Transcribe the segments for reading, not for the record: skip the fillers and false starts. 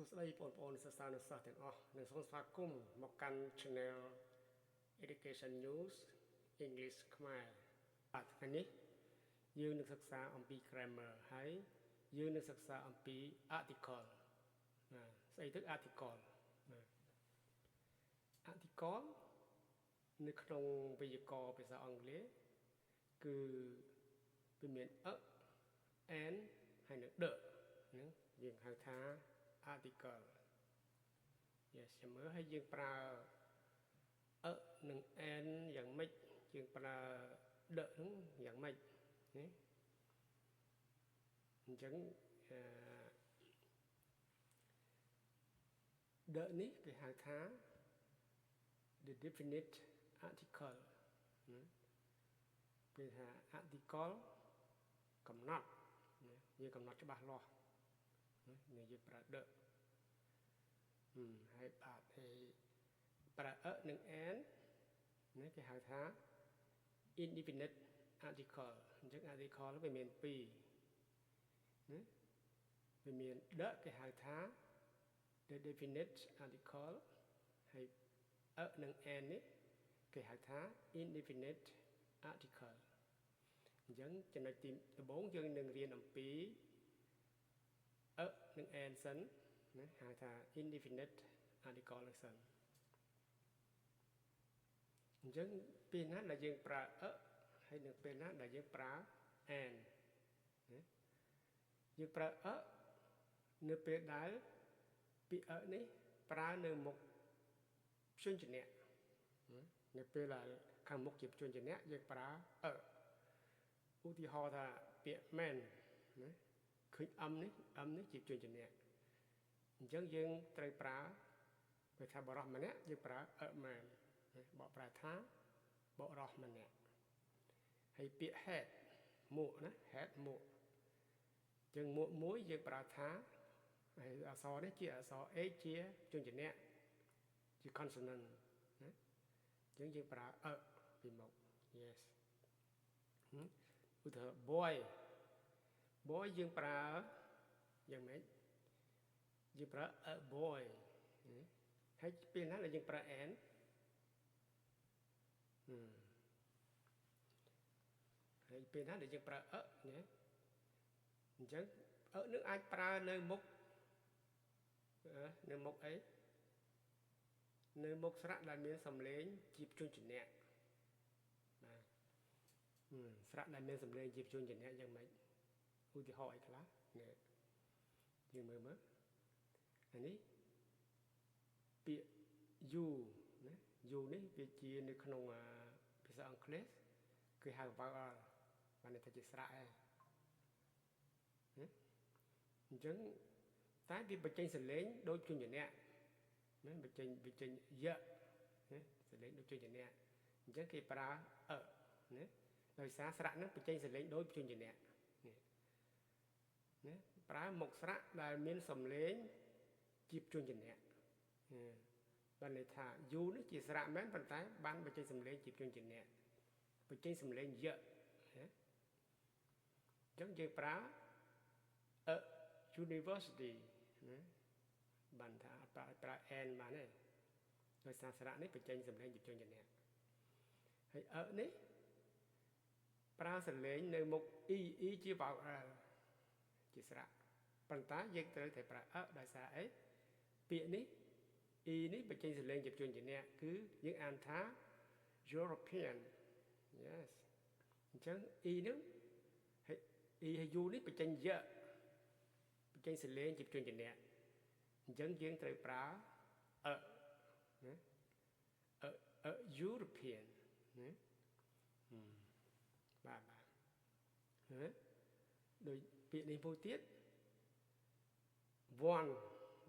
សួស្តីបងប្អូនសិស្សានុសិស្សទាំងអស់និងសូមស្វាគមន៍មកកាន់ Channel Education News English ខ្មែរបាទថ្ងៃនេះយើងនឹងសិក្សាអំពី grammar ហើយយើងនឹងសិក្សាអំពី article ណាស្អីទៅ article ណា article នៅក្នុងវេយ្យាករណ៍ភាសាអង់គ្លេសគឺវាមាន and ហើយនិង the ហ្នឹងយើងហៅថា article yes ចាំមើលហើយយើងប្រើនិង and យ៉ាងម៉េចយើងប្រើ the ហ្នឹងយ៉ាងម៉េចណាអញ្ចឹងthe នេះគេហៅថា the definite article គេថា article កំណត់យើងកំណត់ច្បាស់លាស់នេះយើងប្រើ the ហើយបាទហើយប្រើនិង and នេះគេហៅថា indefinite article អញ្ចឹង article វាមាន2ណាវាមាន the គេហៅថា the definite article ហើយនិង and នេះគេហៅថា indefinite article អញ្ចឹងចំណុចទីដំបូងយើងនឹងរៀនអំពីនិង and សិនណាហៅថា indefinite article សិនអញ្ចឹងពេលណាដែលយើងប្រើហើយនឹងពេលណាដែលយើងប្រើ and ណាយើងប្រើនៅពេលដែលពាក្យនេះប្រើនៅមុខព្យញ្ជនៈនៅពេលដែលខាងមុខជាព្យញ្ជនៈយើងប្រើឧទាហរណ៍ថាពាក្យ man ណាឃើញនេះជាព្យញ្ជនៈអញ្ចឹងយើងត្រូវប្រើពេលថាបរិសម្នាក់យើងប្រើ man បកប្រែថាបរិសម្នាក់ហើយពាក្យ head មួកណា head មួកអញ្ចឹងមួកមួយយើងប្រើថាហើយអក្សរនេះជាអក្សរ h ជាព្យញ្ជនៈជា consonant ណាអញ្ចឹងយើងប្រើពីមុខ yes ឧទាហរណ៍ boy យើងប្រើយ៉ាងម៉េចយើងប្រើ a boy ហើយពេលណាដែលយើងប្រើ and ហើយពេលណាដែលយើងប្រើណាអញ្ចឹងនឹងអាចប្រើនៅមុខអីនៅមុខស្រៈដែលមានសំឡេងជាព្យញ្ជនៈបាទស្រៈដែលមានសំឡេងជាព្យញ្ជនៈយ៉ាងម៉េចឧទាហរណ៍អីខ្លះនេះយើងមើលអានេះពាក្យ you ណា you នេះវាជានៅក្នុងភាសាអង់គ្លេសគេហៅ vowel បានន័យថាជាស្រៈឯងអញ្ចឹងតែវាបញ្ចេញសំឡេងដូចព្យញ្ជនៈណាបញ្ចេញយៈណាសំឡេងដូចព្យញ្ជនៈអញ្ចឹងគេប្រើណាដោយសារស្រៈហ្នឹងបញ្ចេញសំឡេងដូចព្យញ្ជនៈនេះណាប្រើមុខស្រៈដែលមានសំឡេងជាព្យញ្ជនៈបានន័យថា you នេះជាស្រៈមែនប៉ុន្តែបានបញ្ចេញសំឡេងជាព្យញ្ជនៈបញ្ចេញសំឡេងយៈណាអញ្ចឹងយើងប្រើ university ណាបានថាប្រើ and បានទេដោយសារស្រៈនេះបញ្ចេញសំឡេងជាព្យញ្ជនៈហើយនេះប្រើសំឡេងនៅមុខ e ជា vowel ជាស្រៈប៉ុន្តែយើងត្រូវតែប្រើដោយសារអីពាក្យនេះ e នេះបញ្ចេញសំឡេងជាព្យញ្ជនៈគឺយើងអានថា European yes អញ្ចឹង e នឹងហើយ e ហើយ u នេះបញ្ចេញយៈបញ្ចេញសំឡេងជាព្យញ្ជនៈអញ្ចឹងយើងត្រូវប្រើណា European ណាបាទដោយពាក្យនេះមួយទៀត one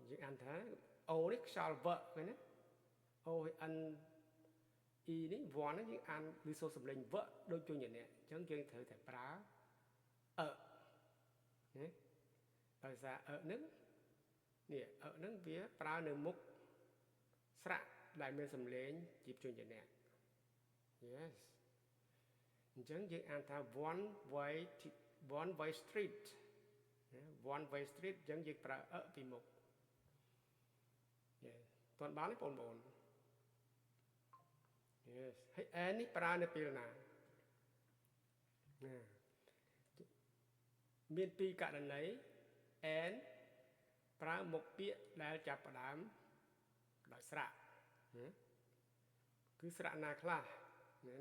យើងអានថា o នេះខ្យល់វឹកឃើញណា o ហើយ n e នេះ one នេះយើងអានឬសូរសំឡេងវឹកដូចព្យញ្ជនៈអញ្ចឹងយើងត្រូវតែប្រើណាដោយសារហ្នឹងនេះហ្នឹងវាប្រើនៅមុខស្រៈដែលមានសំឡេងជាព្យញ្ជនៈ yes អញ្ចឹងយើងអានថា one way street one way street អញ្ចឹងយើងប្រើពីមុខ yes តន់បានទេបងប្អូន yes ហើយ and នេះប្រើនៅពេលណាណាមានពីរករណី and ប្រើមុខពាក្យដែលចាប់ផ្ដើមដោយស្រៈគឺស្រៈណាខ្លះ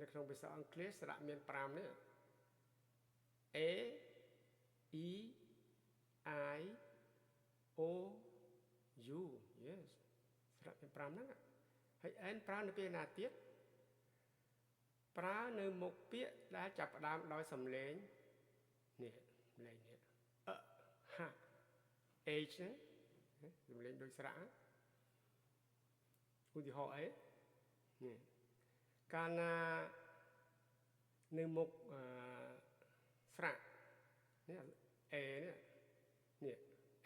នៅក្នុងភាសាអង់គ្លេសស្រៈមាន5នេះ A E I O U yes ស្រៈមាន5ហ្នឹងហើយ and ប្រើនៅពេលណាទៀតប្រើនៅមុខពាក្យដែលចាប់ផ្ដើមដោយសំឡេងនេះសំឡេងនេះហ H ណាសំឡេងដូចស្រៈឧទាហរណ៍អីនេះកាលណានៅមុខស្រៈនេះ A នេះ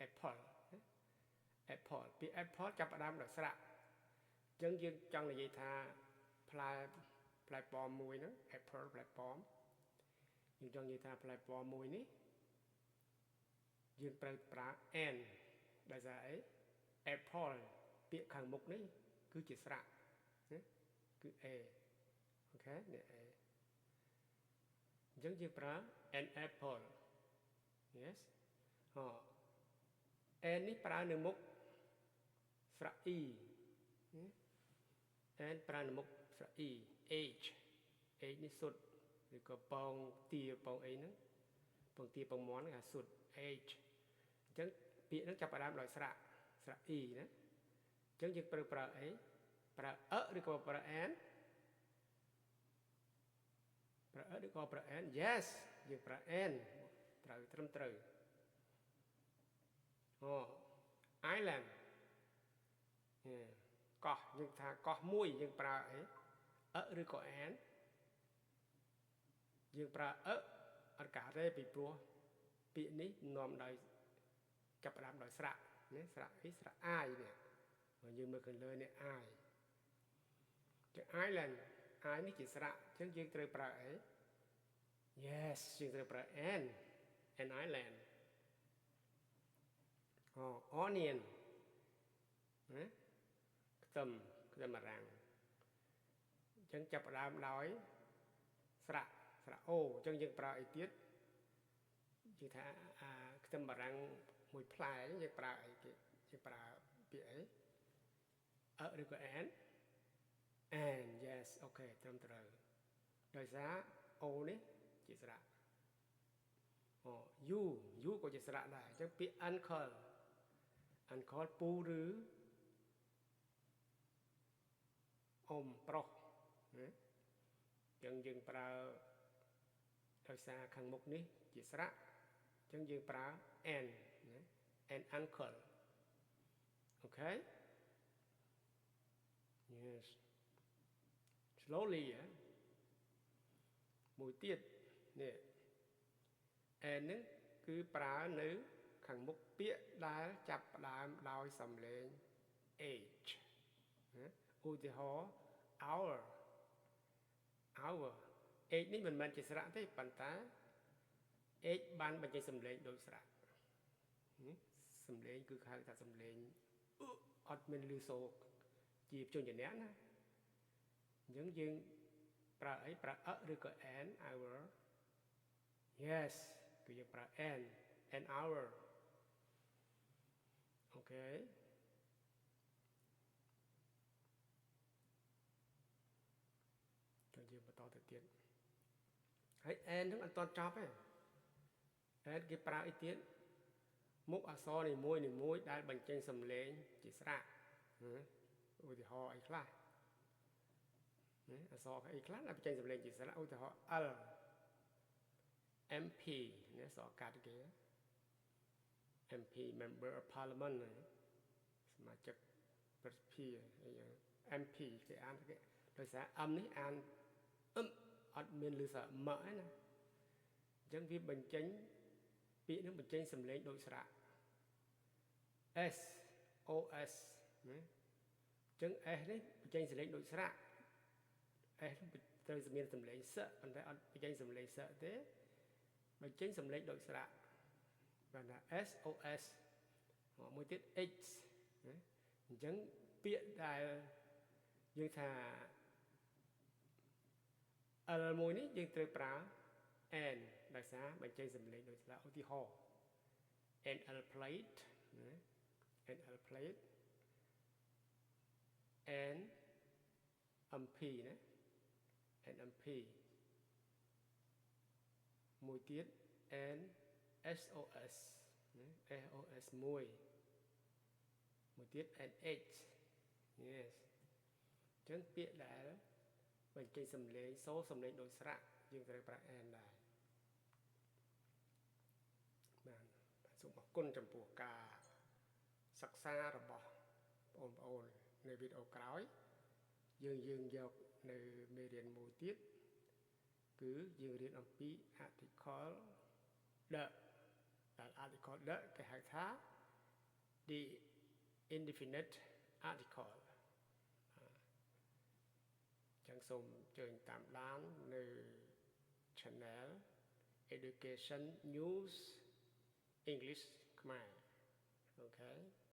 apple apple ពី apple ចាប់ផ្ដើមដោយស្រៈអញ្ចឹងយើងចង់និយាយថាផ្លែប៉ោមមួយហ្នឹង apple ផ្លែប៉ោមយើងចង់និយាយថាផ្លែប៉ោមមួយនេះយើងត្រូវប្រើ n ដោយសារអី apple ពាក្យខាងមុខនេះគឺជាស្រៈណាគឺ a អូខេនេះ a អញ្ចឹងយើងប្រើ an apple yes n នេះប្រើនៅមុខស្រៈ e n ប្រើនៅមុខស្រៈ e h នេះសុទ្ធឬក៏ពងទាពងអីហ្នឹងពងទាពងមាន់គេហៅសុទ្ធ h អញ្ចឹងពាក្យហ្នឹងចាប់ផ្ដើមដោយស្រៈ e ណាអញ្ចឹងយើងប្រើអីប្រើឬក៏ប្រើ n ប្រើឬក៏ប្រើ n yes យើងប្រើ n ត្រូវត្រឹមត្រូវisland កោះយើងថាកោះមួយយើងប្រើអីឬក៏ n យើងប្រើអត់កាសទេពីព្រោះពាក្យនេះនាំដោយចាប់ផ្ដើមដោយស្រៈណាស្រៈអីស្រៈ i នេះយើងមើលខាងលើនេះ i ជា island i នេះជាស្រៈអញ្ចឹងយើងត្រូវប្រើអី yes យើងត្រូវប្រើ an island onion ណាខ្ទឹមបារាំងអញ្ចឹងចាប់ផ្ដើមដោយស្រៈអូអញ្ចឹងយើងប្រើអីទៀតយើងថាខ្ទឹមបារាំងមួយផ្លែយើងប្រើអីគេយើងប្រើពាក្យអីឬក៏ an yes អូខេត្រឹមត្រូវដោយសារ o នេះជាស្រៈu ក៏ជាស្រៈដែរអញ្ចឹងពាក្យ uncle ពូឬអ៊ំប្រុសណាអញ្ចឹងយើងប្រើដោយសារខាងមុខនេះជាស្រៈអញ្ចឹងយើងប្រើ n ណា an uncle អូខេ yes slowly មួយទៀតនេះ n ហ្នឹងគឺប្រើនៅខាងមុខពាក្យដែលចាប់ផ្ដើមដោយសំឡេង h ណាឧទាហរណ៍ hour h នេះមិនមែនជាស្រៈទេប៉ុន្តែ h បានបញ្ចេញសំឡេងដូចស្រៈសំឡេងគឺហៅថាសំឡេងអត់មានឮសូរជាព្យញ្ជនៈណាអញ្ចឹងយើងប្រើអីប្រើឬក៏ an hour yes គឺយើងប្រើ an hour អូខេយើងបន្តទៅទៀតហើយ n ហ្នឹងអត់ទាន់ចប់ទេ n គេប្រើអីទៀតមុខអក្សរនីមួយដែលបញ្ចេញសំឡេងជាស្រៈឧទាហរណ៍អីខ្លះអក្សរអីខ្លះដែលបញ្ចេញសំឡេងជាស្រៈឧទាហរណ៍ l MP នេះសកាត់គេ MP member of parliament សមាជិកប្រតិភិអីយ៉ាង MP គេអានគេដោយសារ នេះអានអត់មានឮសារម៉ឯណាអញ្ចឹងវាបញ្ចេញពាក្យនឹងបញ្ចេញសំឡេងដូចស្រៈ S O S ណាអញ្ចឹង S នេះបញ្ចេញសំឡេងដូចស្រៈ S ត្រូវមានសំឡេងសប៉ុន្តែអត់បញ្ចេញសំឡេងសទេបញ្ចេញសំឡេងដូចស្រៈបានថា S O S មួយទៀត X ណាអញ្ចឹង ពាក្យដែលយើងថា L មួយនេះយើងត្រូវប្រើ N ដោយសារបញ្ចេញសំឡេងដូចស្លាឧទាហរណ៍ NL plate ណា NL plate N MP ណា NMP មួយទៀត N SOS ណា SOS មួយទៀត NH yes អញ្ចឹងពាក្យដែលបញ្ចេញសំឡេងសូរសំឡេងដូចស្រៈយើងត្រូវប្រើ N ដែរបាទសូមអរគុណចំពោះការសិក្សារបស់បងប្អូននៅវីដេអូក្រោយយើងយកនៅមេរៀនមួយទៀតគឺយើងរៀនអំពី article the ដែល article the គេហៅថា the indefinite article ចឹងសូមអញ្ជើញតាមដាននៅ channel Education News English ខ្មែរអូខេ